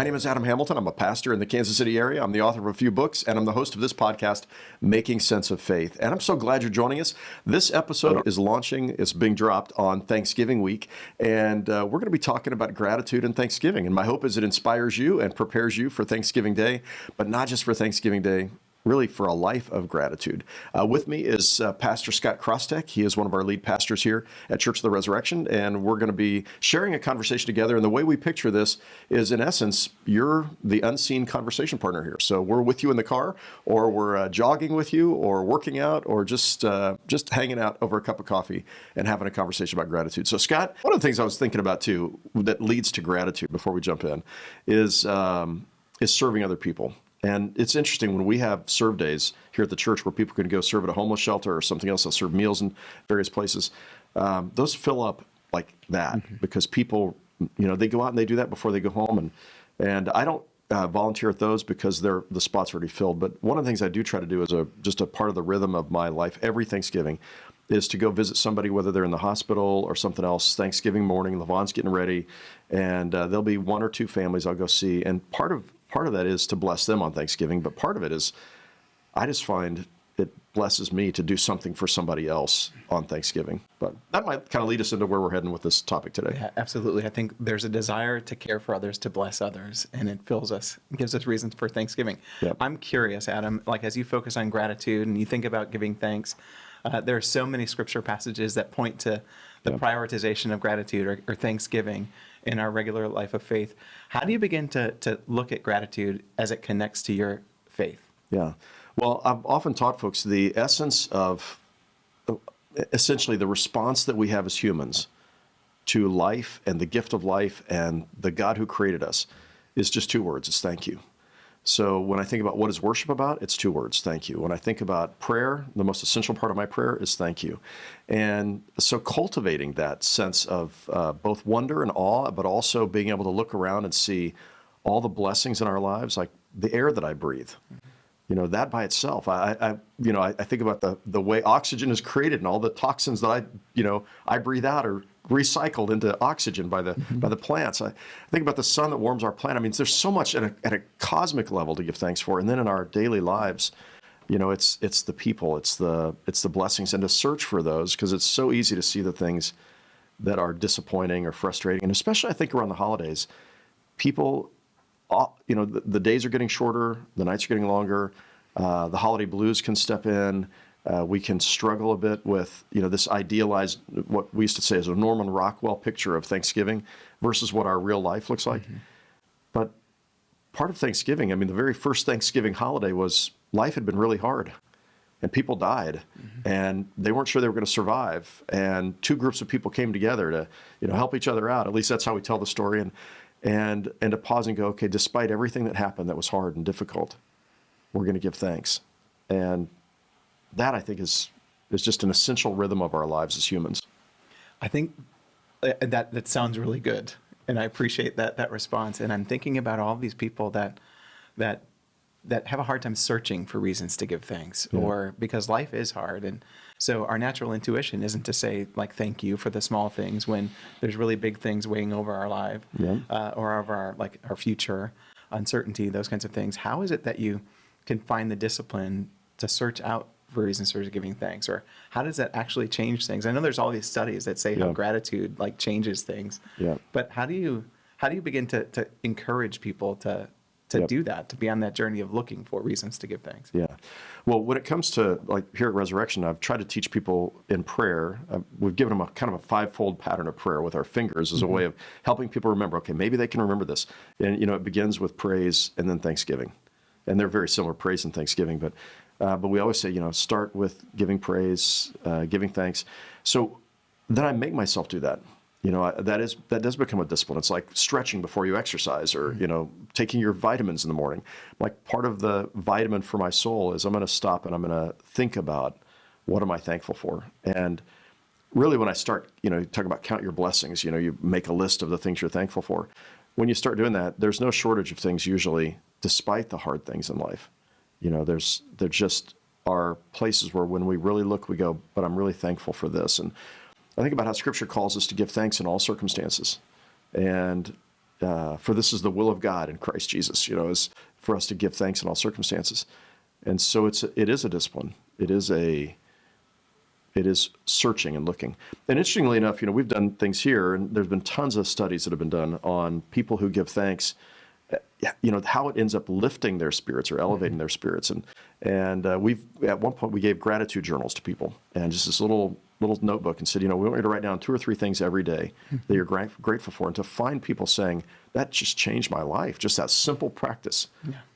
My name is Adam Hamilton. I'm a pastor in the Kansas City area. I'm the author of a few books, and I'm the host of this podcast, Making Sense of Faith. And I'm so glad you're joining us. This episode is launching, it's being dropped on Thanksgiving week, and we're going to be talking about gratitude and Thanksgiving. And my hope is it inspires you and prepares you for Thanksgiving Day, but not just for Thanksgiving Day, really for a life of gratitude. With me is Pastor Scott Crostek. He is one of our lead pastors here at Church of the Resurrection, and we're going to be sharing a conversation together. And the way we picture this is, in essence, you're the unseen conversation partner here. So we're with you in the car, or we're jogging with you, or working out, or just hanging out over a cup of coffee and having a conversation about gratitude. So Scott, one of the things I was thinking about too that leads to gratitude before we jump in is serving other people. And it's interesting when we have serve days here at the church where people can go serve at a homeless shelter or something else. They'll serve meals in various places. Those fill up like that because people, they go out and they do that before they go home. And I don't volunteer at those because the spot's already filled. But one of the things I do try to do as just a part of the rhythm of my life every Thanksgiving is to go visit somebody, whether they're in the hospital or something else. Thanksgiving morning, Lavon's getting ready, and there'll be one or two families I'll go see. And part of that is to bless them on Thanksgiving, but part of it is I just find it blesses me to do something for somebody else on Thanksgiving. But that might kind of lead us into where we're heading with this topic today. Yeah, absolutely. I think there's a desire to care for others, to bless others, and it gives us reasons for Thanksgiving. Yep. I'm curious, Adam, as you focus on gratitude and you think about giving thanks, there are so many scripture passages that point to the prioritization of gratitude or thanksgiving in our regular life of faith. How do you begin to look at gratitude as it connects to your faith? Yeah. Well, I've often taught folks the essence of essentially the response that we have as humans to life and the gift of life and the God who created us is just two words. It's thank you. So when I think about what is worship about, it's two words, thank you. When I think about prayer, the most essential part of my prayer is thank you. And so cultivating that sense of both wonder and awe, but also being able to look around and see all the blessings in our lives, like the air that I breathe. That by itself, I think about the way oxygen is created and all the toxins that I breathe out are recycled into oxygen by the plants. I think about the sun that warms our planet. I mean, there's so much at a cosmic level to give thanks for. And then in our daily lives, it's the people, it's the blessings, and to search for those, because it's so easy to see the things that are disappointing or frustrating. And especially I think around the holidays, people, the days are getting shorter, the nights are getting longer, the holiday blues can step in. We can struggle a bit with, this idealized, what we used to say is a Norman Rockwell picture of Thanksgiving versus what our real life looks like. But part of Thanksgiving, the very first Thanksgiving holiday was life had been really hard and people died and they weren't sure they were going to survive. And two groups of people came together to, help each other out. At least that's how we tell the story. And to pause and go, okay, despite everything that happened that was hard and difficult, we're going to give thanks. And that, I think, is just an essential rhythm of our lives as humans. I think that sounds really good, and I appreciate that response. And I'm thinking about all these people that have a hard time searching for reasons to give thanks, or because life is hard. And so our natural intuition isn't to say, thank you for the small things when there's really big things weighing over our life, or over our future, uncertainty, those kinds of things. How is it that you can find the discipline to search out for reasons for giving thanks, or how does that actually change things? I know there's all these studies that say how gratitude changes things. But how do you begin to encourage people to do that, to be on that journey of looking for reasons to give thanks? Well, when it comes to here at Resurrection, I've tried to teach people in prayer. We've given them a kind of a fivefold pattern of prayer with our fingers as a way of helping people remember, okay, maybe they can remember this. And, it begins with praise and then thanksgiving. And they're very similar, praise and thanksgiving, but we always say, start with giving praise, giving thanks. So then I make myself do that. That does become a discipline. It's like stretching before you exercise, or, taking your vitamins in the morning. Part of the vitamin for my soul is I'm going to stop and I'm going to think about what am I thankful for. And really when I start, talk about count your blessings, you make a list of the things you're thankful for. When you start doing that, there's no shortage of things usually, despite the hard things in life. There just are places where when we really look, we go, but I'm really thankful for this. And I think about how Scripture calls us to give thanks in all circumstances. And for this is the will of God in Christ Jesus, is for us to give thanks in all circumstances. And so it is a discipline. It is searching and looking. And interestingly enough, we've done things here, and there's been tons of studies that have been done on people who give thanks, how it ends up lifting their spirits or elevating their spirits. And we've, at one point, we gave gratitude journals to people, and just this little notebook, and said, we want you to write down 2 or 3 things every day that you're grateful for, and to find people saying, that just changed my life, just that simple practice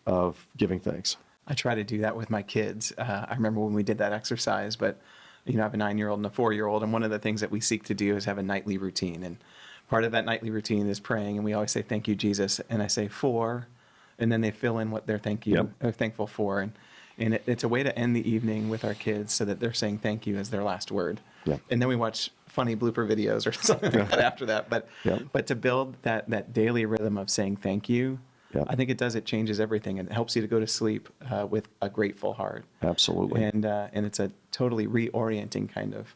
of giving thanks. I try to do that with my kids. I remember when we did that exercise, but I have a 9-year-old and a 4-year-old, and one of the things that we seek to do is have a nightly routine. And part of that nightly routine is praying, and we always say, thank you, Jesus. And I say for, and then they fill in what they're thankful for. And it's a way to end the evening with our kids so that they're saying thank you as their last word. Yep. And then we watch funny blooper videos or something like that after that. But to build that daily rhythm of saying thank you, I think it changes everything, and it helps you to go to sleep with a grateful heart. Absolutely. And it's a totally reorienting kind of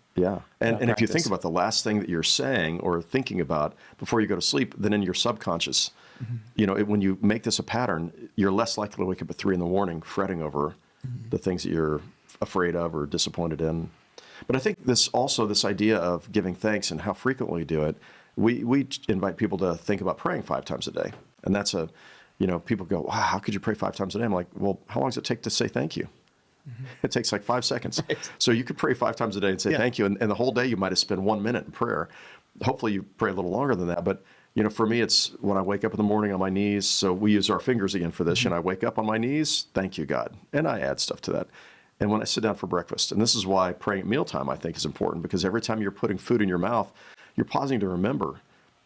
And if you think about the last thing that you're saying or thinking about before you go to sleep, then in your subconscious, when you make this a pattern, you're less likely to wake up at 3 a.m. fretting over the things that you're afraid of or disappointed in. But I think this idea of giving thanks and how frequently we do it, we invite people to think about praying 5 times a day. And that's people go, wow, how could you pray 5 times a day? I'm like, well, how long does it take to say thank you? It takes like 5 seconds. Right. So you could pray 5 times a day and say thank you. And the whole day you might have spent 1 minute in prayer. Hopefully you pray a little longer than that. But, for me, it's when I wake up in the morning on my knees. So we use our fingers again for this. And I wake up on my knees, thank you, God. And I add stuff to that. And when I sit down for breakfast, and this is why praying at mealtime I think is important, because every time you're putting food in your mouth, you're pausing to remember,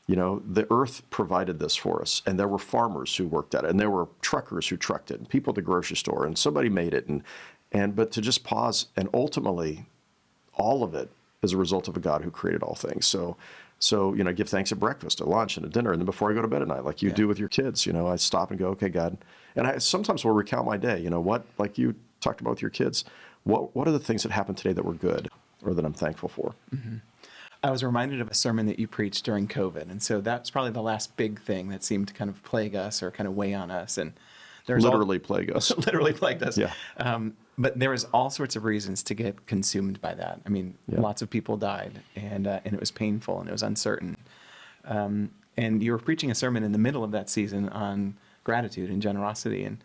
the earth provided this for us, and there were farmers who worked at it, and there were truckers who trucked it, and people at the grocery store, and somebody made it, but to just pause, and ultimately, all of it is a result of a God who created all things. So give thanks at breakfast, at lunch, and at dinner, and then before I go to bed at night, like you do with your kids. I stop and go, okay, God, and I sometimes will recount my day. What, like you talked about with your kids, what are the things that happened today that were good or that I'm thankful for? Mm-hmm. I was reminded of a sermon that you preached during COVID. And so that's probably the last big thing that seemed to kind of plague us or kind of weigh on us. And there's plague us. Literally plagued us. Yeah. But there was all sorts of reasons to get consumed by that. I mean, lots of people died, and it was painful and it was uncertain. And you were preaching a sermon in the middle of that season on gratitude and generosity. And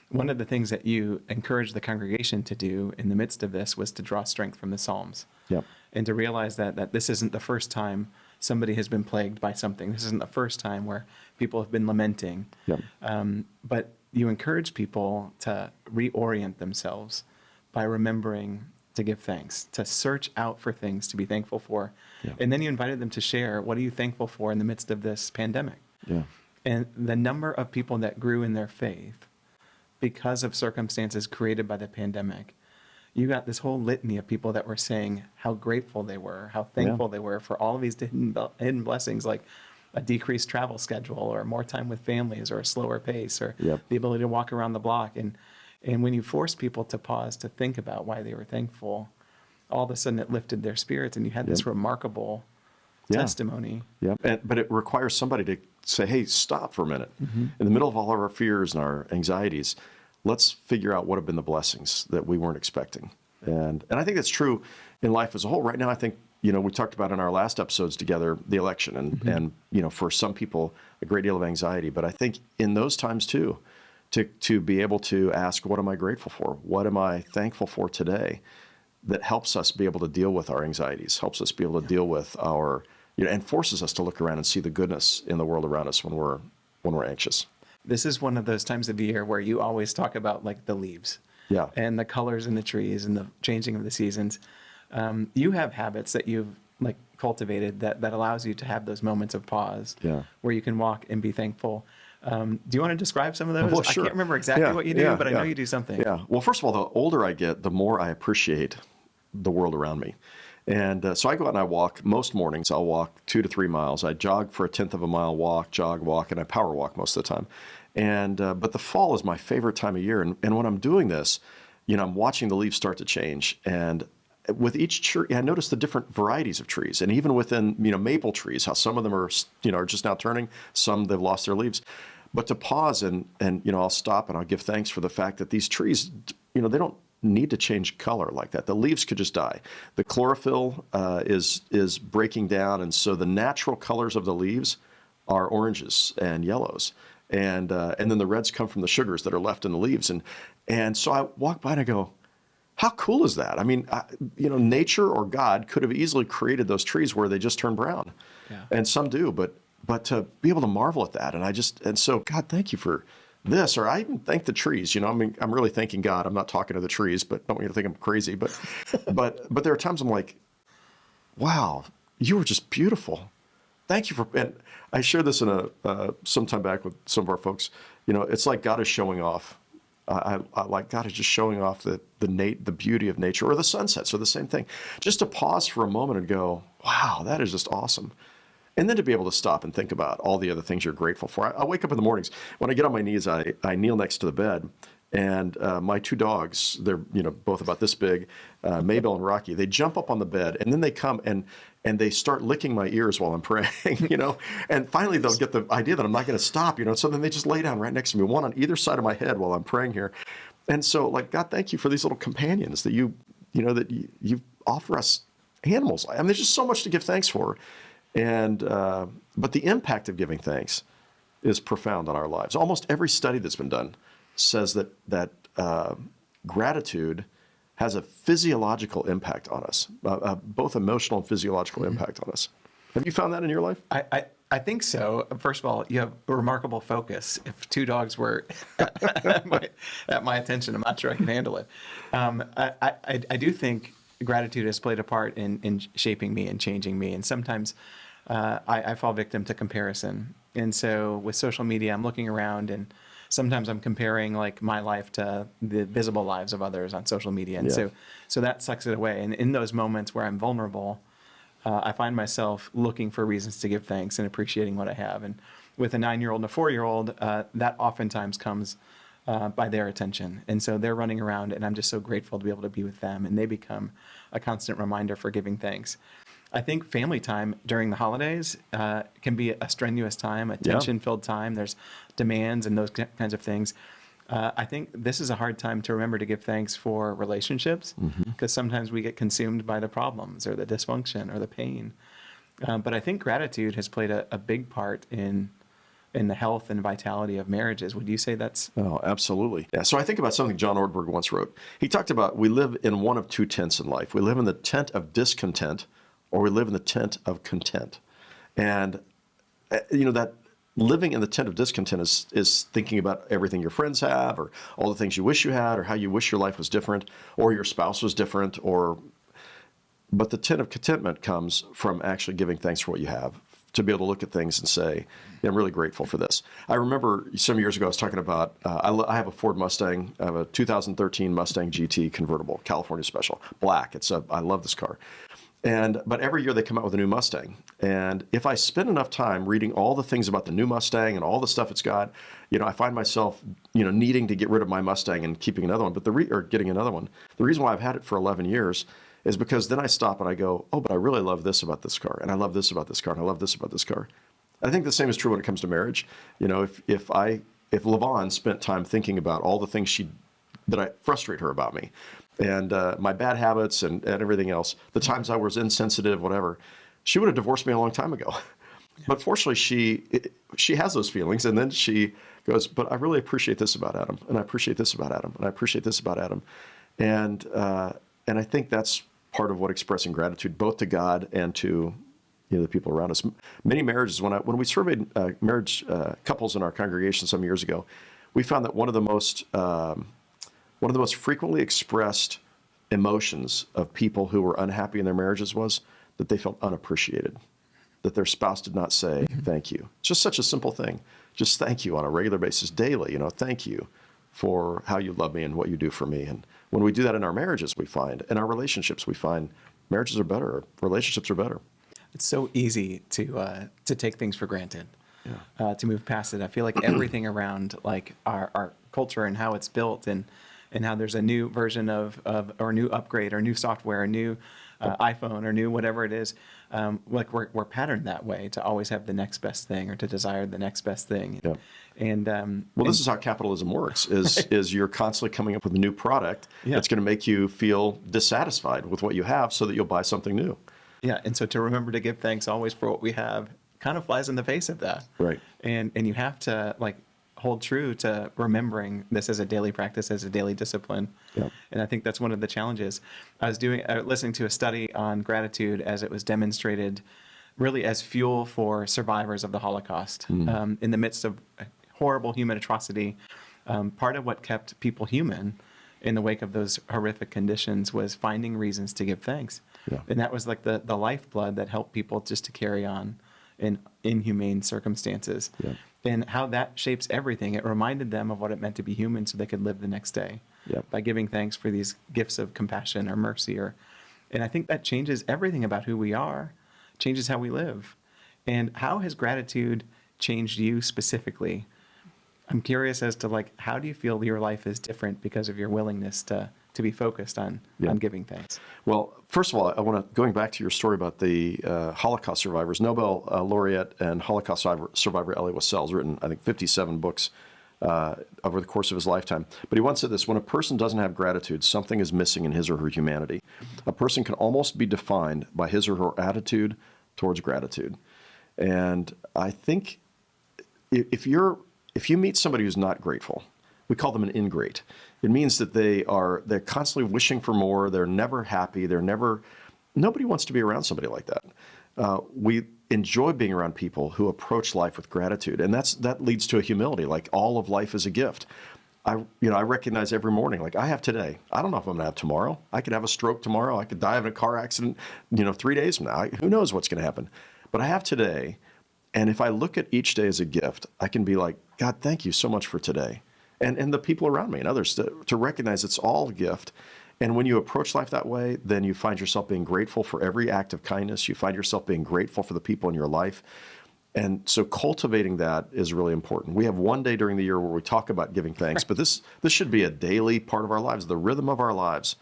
one of the things that you encouraged the congregation to do in the midst of this was to draw strength from the Psalms. Yep. And to realize that this isn't the first time somebody has been plagued by something. This isn't the first time where people have been lamenting. Yep. But you encourage people to reorient themselves by remembering to give thanks, to search out for things to be thankful for. Yep. And then you invited them to share, what are you thankful for in the midst of this pandemic? Yeah. And the number of people that grew in their faith because of circumstances created by the pandemic, you got this whole litany of people that were saying how grateful they were, how thankful they were for all of these hidden blessings, like a decreased travel schedule or more time with families or a slower pace or the ability to walk around the block. And when you force people to pause to think about why they were thankful, all of a sudden it lifted their spirits, and you had this remarkable testimony. Yeah, but it requires somebody to say, hey, stop for a minute. Mm-hmm. In the middle of all of our fears and our anxieties, let's figure out what have been the blessings that we weren't expecting. And I think that's true in life as a whole. Right now, I think, we talked about in our last episodes together, the election and for some people, a great deal of anxiety. But I think in those times too, to be able to ask, what am I grateful for? What am I thankful for today? That helps us be able to deal with our anxieties, helps us be able to deal with our, and forces us to look around and see the goodness in the world around us when we're anxious. This is one of those times of the year where you always talk about like the leaves and the colors in the trees and the changing of the seasons. You have habits that you've like cultivated that allows you to have those moments of pause where you can walk and be thankful. Do you want to describe some of those? Well, sure. I can't remember exactly what you do, but I know you do something. Yeah. Well, first of all, the older I get, the more I appreciate the world around me. And so I go out and I walk. Most mornings I'll walk 2 to 3 miles. I jog for a 1/10 of a mile, jog, walk, and I power walk most of the time. And but the fall is my favorite time of year. And when I'm doing this, I'm watching the leaves start to change. And with each tree, I noticed the different varieties of trees, and even within maple trees, how some of them are are just now turning, some they've lost their leaves. But to pause and I'll stop and I'll give thanks for the fact that these trees, they don't need to change color like that. The leaves could just die. The chlorophyll is breaking down, and so the natural colors of the leaves are oranges and yellows, and then the reds come from the sugars that are left in the leaves, and so I walk by and I go, how cool is that? I mean, nature or God could have easily created those trees where they just turn brown, and some do, but to be able to marvel at that, and so God, thank you for this, or I even thank the trees. I mean, I'm really thanking God. I'm not talking to the trees, but don't want you to think I'm crazy. But but there are times I'm like, wow, you were just beautiful. Thank you for. And I shared this in some time back with some of our folks. It's like God is showing off. I like God is just showing off the beauty of nature, or the sunsets, or the same thing. Just to pause for a moment and go, wow, that is just awesome. And then to be able to stop and think about all the other things you're grateful for. I wake up in the mornings. When I get on my knees, I kneel next to the bed. And my two dogs, they're both about this big, Maybell and Rocky, they jump up on the bed, and then they come and they start licking my ears while I'm praying, And finally they'll get the idea that I'm not going to stop, So then they just lay down right next to me, one on either side of my head while I'm praying here. And so, like, God, thank you for these little companions that you offer us animals. I mean, there's just so much to give thanks for. And but the impact of giving thanks is profound on our lives. Almost every study that's been done says that gratitude has a physiological impact on us, both emotional and physiological impact on us. Have you found that in your life? I think so. First of all, you have a remarkable focus. If two dogs were at my attention, I'm not sure I can handle it. I do think gratitude has played a part in shaping me and changing me. And sometimes I fall victim to comparison. And so with social media, I'm looking around, and sometimes I'm comparing like my life to the visible lives of others on social media. And so that sucks it away. And in those moments where I'm vulnerable, I find myself looking for reasons to give thanks and appreciating what I have. And with a 9-year-old and a 4-year-old, that oftentimes comes by their attention. And so they're running around, and I'm just so grateful to be able to be with them, and they become a constant reminder for giving thanks. I think family time during the holidays can be a strenuous time, a tension-filled time. There's demands and those kinds of things. I think this is a hard time to remember to give thanks for relationships, because sometimes we get consumed by the problems or the dysfunction or the pain. But I think gratitude has played a big part in the health and vitality of marriages. Would you say that's... Oh, absolutely. Yeah. So I think about something John Ortberg once wrote. He talked about, we live in one of two tents in life. We live in the tent of discontent, or we live in the tent of content. And, that living in the tent of discontent is thinking about everything your friends have, or all the things you wish you had, or how you wish your life was different, or your spouse was different, but the tent of contentment comes from actually giving thanks for what you have, to be able to look at things and say, I'm really grateful for this. I remember some years ago I was talking about, I have a Ford Mustang. I have a 2013 Mustang GT convertible, California Special, black. I love this car. But every year they come out with a new Mustang. And if I spend enough time reading all the things about the new Mustang and all the stuff it's got, I find myself, needing to get rid of my Mustang and keeping another one, or getting another one. The reason why I've had it for 11 years is because then I stop and I go, oh, but I really love this about this car, and I love this about this car, and I love this about this car. I think the same is true when it comes to marriage. If LaVon spent time thinking about all the things that I frustrate her about me, and my bad habits and everything else, the times I was insensitive, whatever, she would have divorced me a long time ago. Yeah. But fortunately, she has those feelings, and then she goes, but I really appreciate this about Adam, and I appreciate this about Adam, and I appreciate this about Adam. And I think that's part of what expressing gratitude, both to God and to the people around us. Many marriages, when we surveyed marriage couples in our congregation some years ago, we found that one of the most frequently expressed emotions of people who were unhappy in their marriages was that they felt unappreciated, that their spouse did not say thank you. It's just such a simple thing. Just thank you on a regular basis, daily. Thank you for how you love me and what you do for me. And when we do that in our marriages, we find, in our relationships, we find marriages are better, relationships are better. It's so easy to take things for granted, to move past it. I feel like everything around like our culture and how it's built and and how there's a new version or new upgrade or new software, a new iPhone or new whatever it is. Like we're patterned that way to always have the next best thing or to desire the next best thing. Yeah. And Well, this is how capitalism works: is you're constantly coming up with a new product that's going to make you feel dissatisfied with what you have, so that you'll buy something new. yeah, and so to remember to give thanks always for what we have kind of flies in the face of that. Right. And you have to like hold true to remembering this as a daily practice, as a daily discipline. Yeah. And I think that's one of the challenges. I was listening to a study on gratitude as it was demonstrated really as fuel for survivors of the Holocaust. In the midst of horrible human atrocity, part of what kept people human in the wake of those horrific conditions was finding reasons to give thanks. Yeah. And that was like the lifeblood that helped people just to carry on in inhumane circumstances. Yeah. And how that shapes everything. It reminded them of what it meant to be human so they could live the next day by giving thanks for these gifts of compassion or mercy. And I think that changes everything about who we are, changes how we live. And how has gratitude changed you specifically? I'm curious as to like, how do you feel your life is different because of your willingness to be focused on giving thanks? Well, first of all, going back to your story about the Holocaust survivors, Nobel laureate and Holocaust survivor Elie Wiesel's written, I think, 57 books over the course of his lifetime. But he once said this: when a person doesn't have gratitude, something is missing in his or her humanity. A person can almost be defined by his or her attitude towards gratitude. And I think if you meet somebody who's not grateful, we call them an ingrate. It means that they're constantly wishing for more. They're never happy. Nobody wants to be around somebody like that. We enjoy being around people who approach life with gratitude, and that leads to a humility. Like, all of life is a gift. I recognize every morning, like, I have today. I don't know if I'm going to have tomorrow. I could have a stroke tomorrow. I could die in a car accident, 3 days from now. Who knows what's going to happen? But I have today, and if I look at each day as a gift, I can be like, God, thank you so much for today. And the people around me and others to recognize it's all a gift. And when you approach life that way, then you find yourself being grateful for every act of kindness. You find yourself being grateful for the people in your life. And so cultivating that is really important. We have one day during the year where we talk about giving thanks, but this should be a daily part of our lives. The rhythm of our lives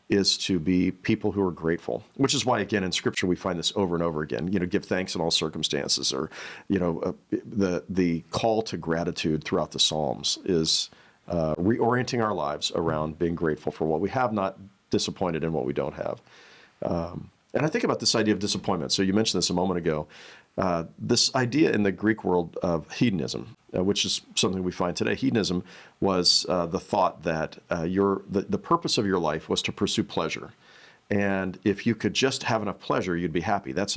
is to be people who are grateful, which is why, again, in Scripture, we find this over and over again. Give thanks in all circumstances, or, the call to gratitude throughout the Psalms is reorienting our lives around being grateful for what we have, not disappointed in what we don't have. And I think about this idea of disappointment. So you mentioned this a moment ago. This idea in the Greek world of hedonism, which is something we find today. Hedonism was the thought that the purpose of your life was to pursue pleasure. And if you could just have enough pleasure, you'd be happy. That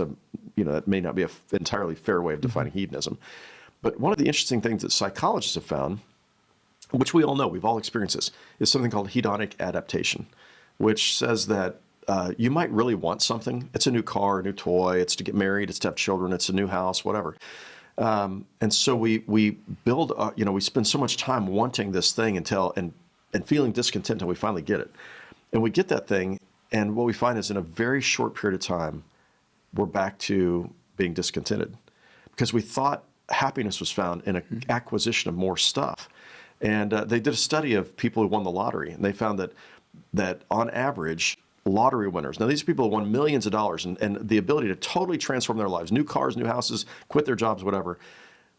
may not be an entirely fair way of defining hedonism. But one of the interesting things that psychologists have found, which we all know, we've all experienced this, is something called hedonic adaptation, which says that you might really want something. It's a new car, a new toy, it's to get married, it's to have children, it's a new house, whatever. And so we build, we spend so much time wanting this thing and feeling discontent until we finally get it. And we get that thing, and what we find is in a very short period of time, we're back to being discontented because we thought happiness was found in an acquisition of more stuff. And they did a study of people who won the lottery, and they found that on average, lottery winners, now these people won millions of dollars and the ability to totally transform their lives, new cars, new houses, quit their jobs, whatever.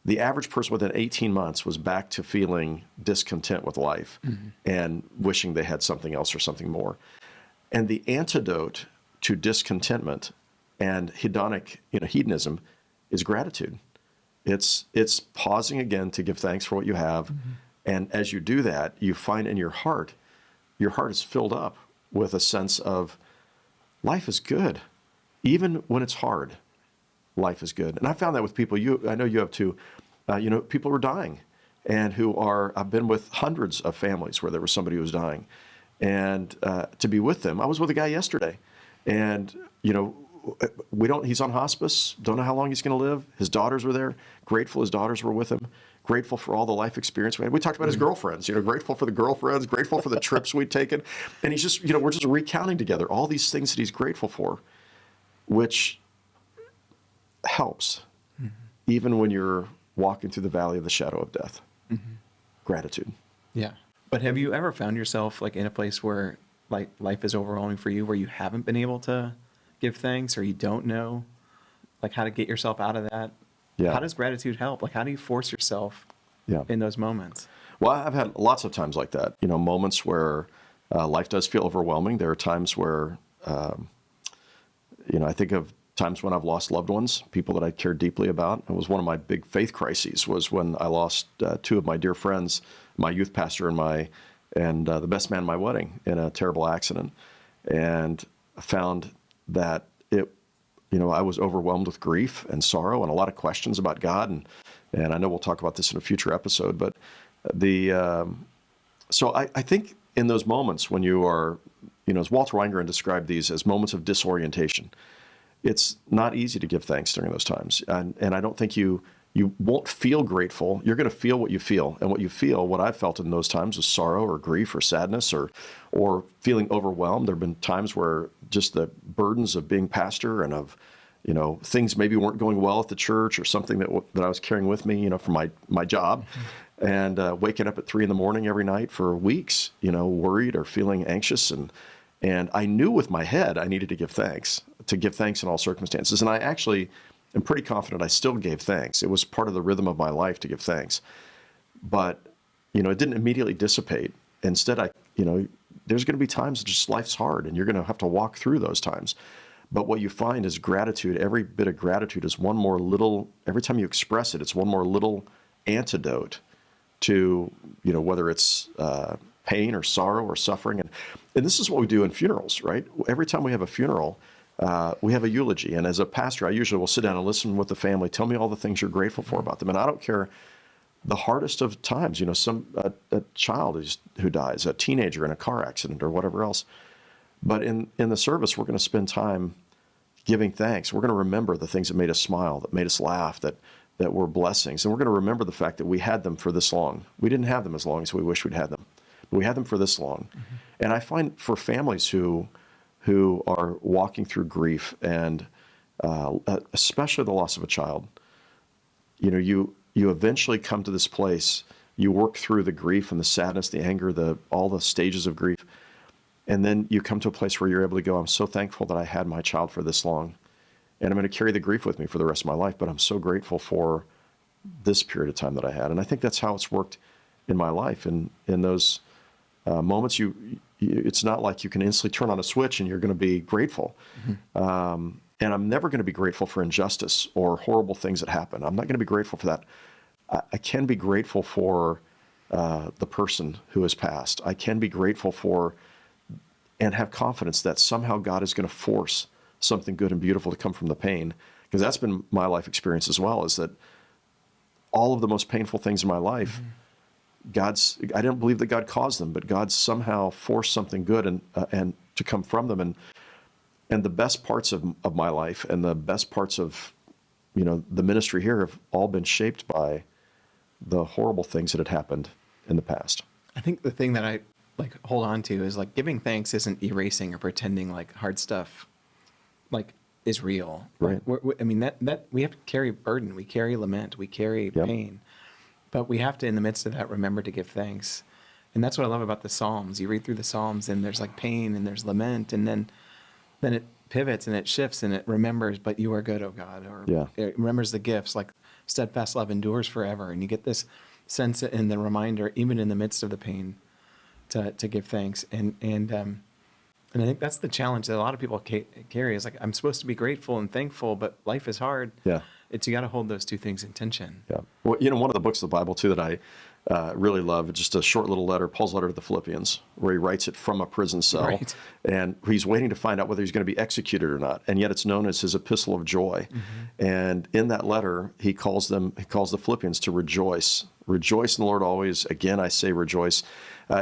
The average person within 18 months was back to feeling discontent with life and wishing they had something else or something more. And the antidote to discontentment and hedonism is gratitude. It's pausing again to give thanks for what you have. And as you do that, you find in your heart is filled up with a sense of life is good. Even when it's hard, life is good. And I found that with people, I know you have too, people who are dying and I've been with hundreds of families where there was somebody who was dying. And to be with them, I was with a guy yesterday and, he's on hospice, don't know how long he's going to live. His daughters were there, grateful his daughters were with him, grateful for all the life experience we had. We talked about his girlfriends, grateful for the girlfriends, grateful for the trips we'd taken. And he's just, we're just recounting together all these things that he's grateful for, which helps even when you're walking through the valley of the shadow of death. Gratitude. Yeah. But have you ever found yourself like in a place where like life is overwhelming for you, where you haven't been able to give thanks, or you don't know like how to get yourself out of that? Yeah. How does gratitude help? Like, how do you force yourself Yeah. in those moments? Well, I've had lots of times like that, moments where life does feel overwhelming. There are times where, I think of times when I've lost loved ones, people that I cared deeply about. It was one of my big faith crises was when I lost two of my dear friends, my youth pastor and the best man at my wedding in a terrible accident. And I found that I was overwhelmed with grief and sorrow and a lot of questions about God. And I know we'll talk about this in a future episode, but so I think in those moments when you are, as Walter Weingren described these as moments of disorientation, it's not easy to give thanks during those times. And I don't think you won't feel grateful. You're going to feel what you feel. And what I've felt in those times is sorrow or grief or sadness or feeling overwhelmed. There have been times where just the burdens of being pastor and of, things maybe weren't going well at the church or something that I was carrying with me, from my job. And waking up at 3 a.m. every night for weeks, worried or feeling anxious. And I knew with my head I needed to give thanks in all circumstances. And I actually am pretty confident I still gave thanks. It was part of the rhythm of my life to give thanks. But, it didn't immediately dissipate. Instead, there's going to be times that just life's hard and you're going to have to walk through those times. But what you find is gratitude, every bit of gratitude is one more little, every time you express it, it's one more little antidote to, whether it's pain or sorrow or suffering. And this is what we do in funerals, right? Every time we have a funeral, we have a eulogy. And as a pastor, I usually will sit down and listen with the family, tell me all the things you're grateful for about them. And I don't care the hardest of times, a child who dies, a teenager in a car accident or whatever else. But in the service, we're going to spend time giving thanks. We're going to remember the things that made us smile, that made us laugh, that were blessings. And we're going to remember the fact that we had them for this long. We didn't have them as long as we wish we'd had them, but we had them for this long. Mm-hmm. And I find for families who are walking through grief and especially the loss of a child, you eventually come to this place, you work through the grief and the sadness, the anger, all the stages of grief. And then you come to a place where you're able to go, I'm so thankful that I had my child for this long. And I'm going to carry the grief with me for the rest of my life, but I'm so grateful for this period of time that I had. And I think that's how it's worked in my life. And in those moments, it's not like you can instantly turn on a switch and you're going to be grateful. Mm-hmm. And I'm never going to be grateful for injustice or horrible things that happen. I'm not going to be grateful for that. I can be grateful for the person who has passed. I can be grateful for and have confidence that somehow God is going to force something good and beautiful to come from the pain. Because that's been my life experience as well, is that all of the most painful things in my life, mm-hmm. I didn't believe that God caused them, but God somehow forced something good and to come from them. And the best parts of my life and the best parts of, the ministry here have all been shaped by the horrible things that had happened in the past. I think the thing that I hold on to is giving thanks isn't erasing or pretending hard stuff is real. Right. That we have to carry burden, we carry lament, we carry pain, but we have to, in the midst of that, remember to give thanks. And that's what I love about the Psalms. You read through the Psalms and there's pain and there's lament, and then it pivots and it shifts and it remembers, but you are good, oh God, or it remembers the gifts, steadfast love endures forever. And you get this sense in the reminder, even in the midst of the pain, to give thanks. And I think that's the challenge that a lot of people carry is I'm supposed to be grateful and thankful, but life is hard. Yeah. You got to hold those two things in tension. Yeah. Well, one of the books of the Bible too that I really love, just a short little letter, Paul's letter to the Philippians, where he writes it from a prison cell. Right. And he's waiting to find out whether he's going to be executed or not. And yet it's known as his epistle of joy. Mm-hmm. And in that letter, he calls the Philippians to rejoice. Rejoice in the Lord always. Again, I say rejoice.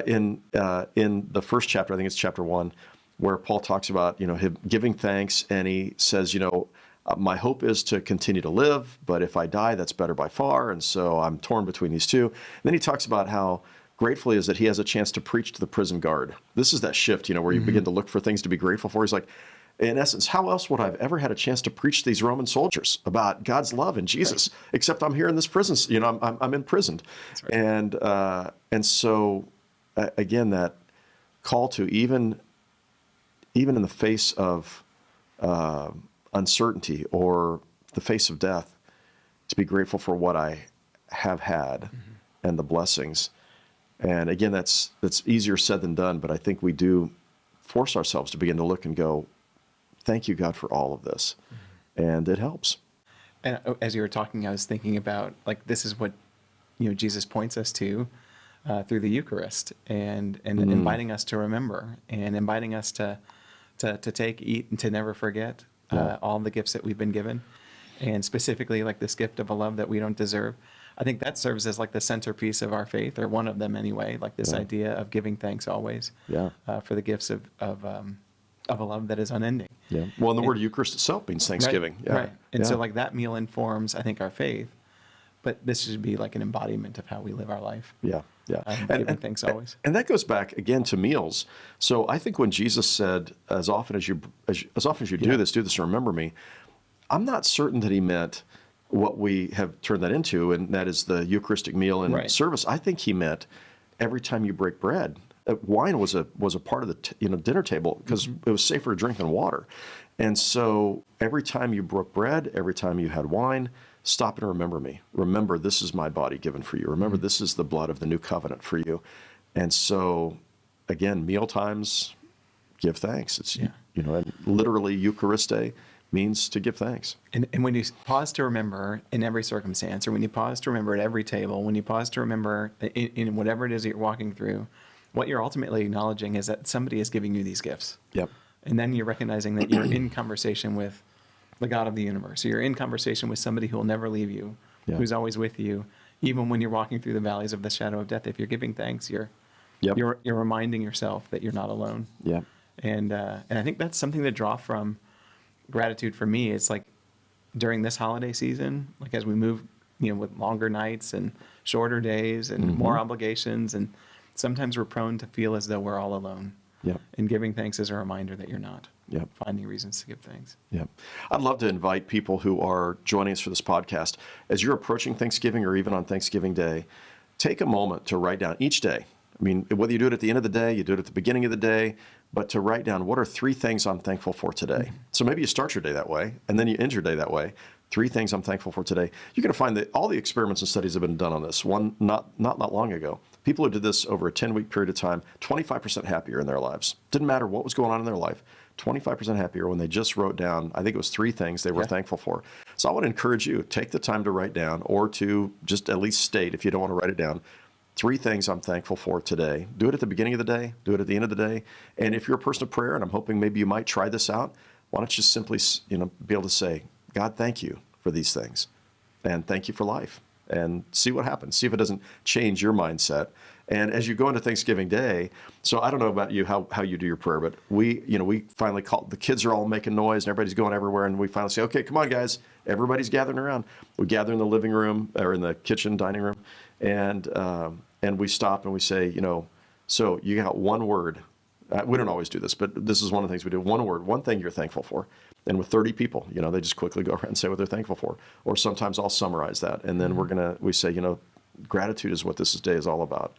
In the first chapter, I think it's chapter 1, where Paul talks about, him giving thanks, and he says, my hope is to continue to live, but if I die, that's better by far. And so I'm torn between these two. And then he talks about how grateful he is that he has a chance to preach to the prison guard. This is that shift, where you mm-hmm. begin to look for things to be grateful for. He's like, in essence, how else would I have ever had a chance to preach to these Roman soldiers about God's love and Jesus, except I'm here in this prison, I'm imprisoned. That's right. And so again, that call to even in the face of uncertainty or the face of death, to be grateful for what I have had and the blessings. And again, that's easier said than done, but I think we do force ourselves to begin to look and go, thank you, God, for all of this. And it helps. And as you were talking, I was thinking about, like, this is what, Jesus points us to through the Eucharist, and inviting us to remember, and inviting us to take, eat, and to never forget all the gifts that we've been given, and specifically like this gift of a love that we don't deserve. I think that serves as like the centerpiece of our faith, or one of them anyway, like this idea of giving thanks always for the gifts of a love that is unending. Yeah. Well, and the word Eucharist itself means thanksgiving. Right. Yeah. Right. And so like that meal informs, I think, our faith, but this should be like an embodiment of how we live our life. Yeah. Yeah. Giving thanks always. And that goes back again to meals. So I think when Jesus said, as often as you do this and remember me, I'm not certain that he meant what we have turned that into, and that is the Eucharistic meal and service. I think he meant every time you break bread. Wine was a part of the dinner table because it was safer to drink than water. And so every time you broke bread, every time you had wine, stop and remember me. Remember, this is my body given for you. Remember, this is the blood of the new covenant for you. And so, again, meal times, give thanks. It's and literally Euchariste means to give thanks. And when you pause to remember in every circumstance, or when you pause to remember at every table, when you pause to remember in whatever it is that you're walking through, what you're ultimately acknowledging is that somebody is giving you these gifts. Yep. And then you're recognizing that you're in conversation with the God of the universe. So you're in conversation with somebody who will never leave you, who's always with you, even when you're walking through the valleys of the shadow of death. If you're giving thanks, you're reminding yourself that you're not alone. Yeah. And I think that's something to draw from gratitude for me. It's like during this holiday season, like as we move, with longer nights and shorter days and more obligations, and sometimes we're prone to feel as though we're all alone. Yeah. And giving thanks is a reminder that you're not. Yep. Finding reasons to give thanks. Yeah. I'd love to invite people who are joining us for this podcast, as you're approaching Thanksgiving or even on Thanksgiving Day, take a moment to write down each day. I mean, whether you do it at the end of the day, you do it at the beginning of the day, but to write down, what are 3 things I'm thankful for today? So maybe you start your day that way, and then you end your day that way. 3 things I'm thankful for today. You're going to find that all the experiments and studies have been done on this. One not long ago. People who did this over a 10-week period of time, 25% happier in their lives. Didn't matter what was going on in their life. 25% happier when they just wrote down, I think it was 3 things they were thankful for. So I would encourage you, take the time to write down, or to just at least state, if you don't want to write it down, 3 things I'm thankful for today. Do it at the beginning of the day. Do it at the end of the day. And if you're a person of prayer, and I'm hoping maybe you might try this out, why don't you simply, be able to say, God, thank you for these things. And thank you for life. And see what happens. See if it doesn't change your mindset. And as you go into Thanksgiving Day, so I don't know about you, how you do your prayer, but we finally call, the kids are all making noise and everybody's going everywhere. And we finally say, okay, come on, guys. Everybody's gathering around. We gather in the living room or in the kitchen, dining room. And we stop and we say, so you got one word. We don't always do this, but this is one of the things we do. One word, one thing you're thankful for. And with 30 people, they just quickly go around and say what they're thankful for. Or sometimes I'll summarize that. And then we say, gratitude is what this day is all about.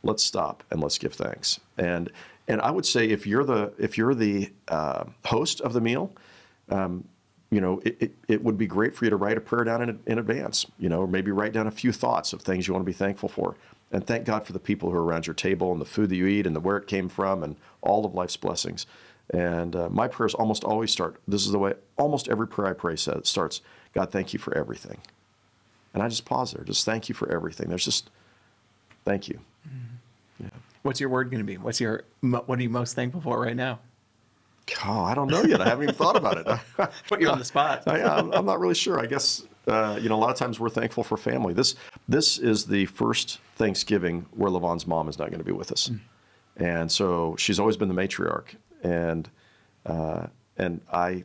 Let's stop and let's give thanks. And I would say if you're the host of the meal, it would be great for you to write a prayer down in advance, or maybe write down a few thoughts of things you want to be thankful for. And thank God for the people who are around your table and the food that you eat and where it came from and all of life's blessings. And my prayers almost always start, this is the way almost every prayer I pray starts, God, thank you for everything. And I just pause there, just thank you for everything. There's just, thank you. Mm-hmm. Yeah. What's your word going to be? What are you most thankful for right now? Oh, I don't know yet. I haven't even thought about it. Put you on the spot. I'm not really sure. I guess, a lot of times we're thankful for family. This is the first Thanksgiving where Lavon's mom is not going to be with us. Mm. And so she's always been the matriarch. And I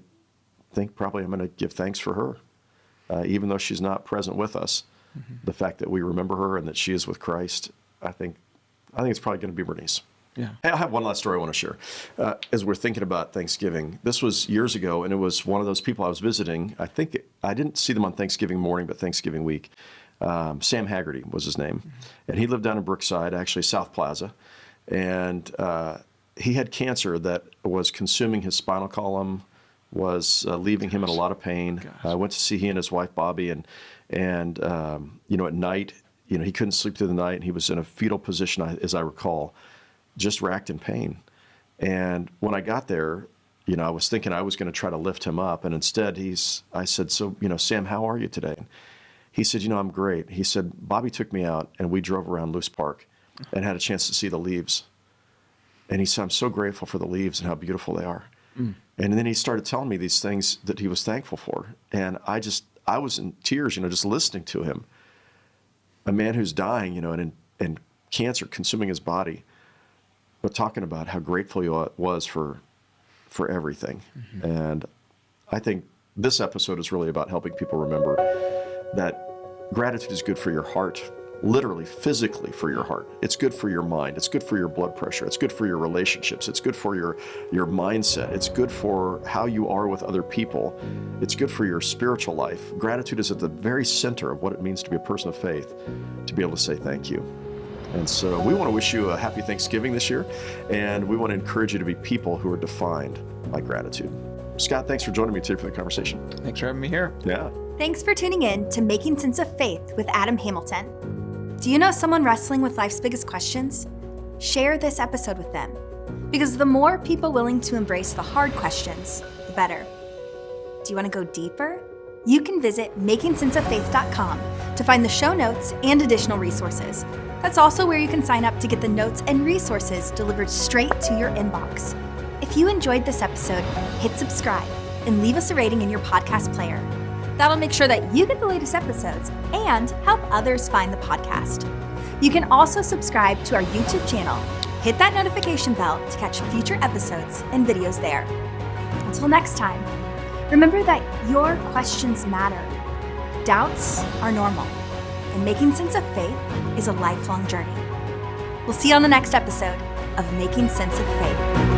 think probably I'm going to give thanks for her, even though she's not present with us. Mm-hmm. The fact that we remember her and that she is with Christ, I think it's probably going to be Bernice. Yeah. I have one last story I want to share. As we're thinking about Thanksgiving, this was years ago, and it was one of those people I was visiting. I think I didn't see them on Thanksgiving morning, but Thanksgiving week. Sam Haggerty was his name, and he lived down in Brookside, actually South Plaza. And he had cancer that was consuming his spinal column, was leaving him in a lot of pain. I went to see he and his wife, Bobby, and at night, he couldn't sleep through the night, and he was in a fetal position, as I recall, just racked in pain. And when I got there, I was thinking I was going to try to lift him up, and instead I said, so, Sam, how are you today? He said, I'm great. He said, Bobby took me out, and we drove around Loose Park and had a chance to see the leaves. And he said, I'm so grateful for the leaves and how beautiful they are. And then he started telling me these things that he was thankful for. And I was in tears, just listening to him. A man who's dying, and cancer consuming his body, but talking about how grateful he was for everything. And I think this episode is really about helping people remember that gratitude is good for your heart, literally, physically for your heart. It's good for your mind. It's good for your blood pressure. It's good for your relationships. It's good for your mindset. It's good for how you are with other people. It's good for your spiritual life. Gratitude is at the very center of what it means to be a person of faith, to be able to say thank you. And so we want to wish you a happy Thanksgiving this year, and we want to encourage you to be people who are defined by gratitude. Scott, thanks for joining me today for the conversation. Thanks for having me here. Yeah. Thanks for tuning in to Making Sense of Faith with Adam Hamilton. Do you know someone wrestling with life's biggest questions? Share this episode with them, because the more people willing to embrace the hard questions, the better. Do you want to go deeper? You can visit makingsenseoffaith.com to find the show notes and additional resources. That's also where you can sign up to get the notes and resources delivered straight to your inbox. If you enjoyed this episode, hit subscribe and leave us a rating in your podcast player. That'll make sure that you get the latest episodes and help others find the podcast. You can also subscribe to our YouTube channel. Hit that notification bell to catch future episodes and videos there. Until next time, remember that your questions matter. Doubts are normal, and making sense of faith is a lifelong journey. We'll see you on the next episode of Making Sense of Faith.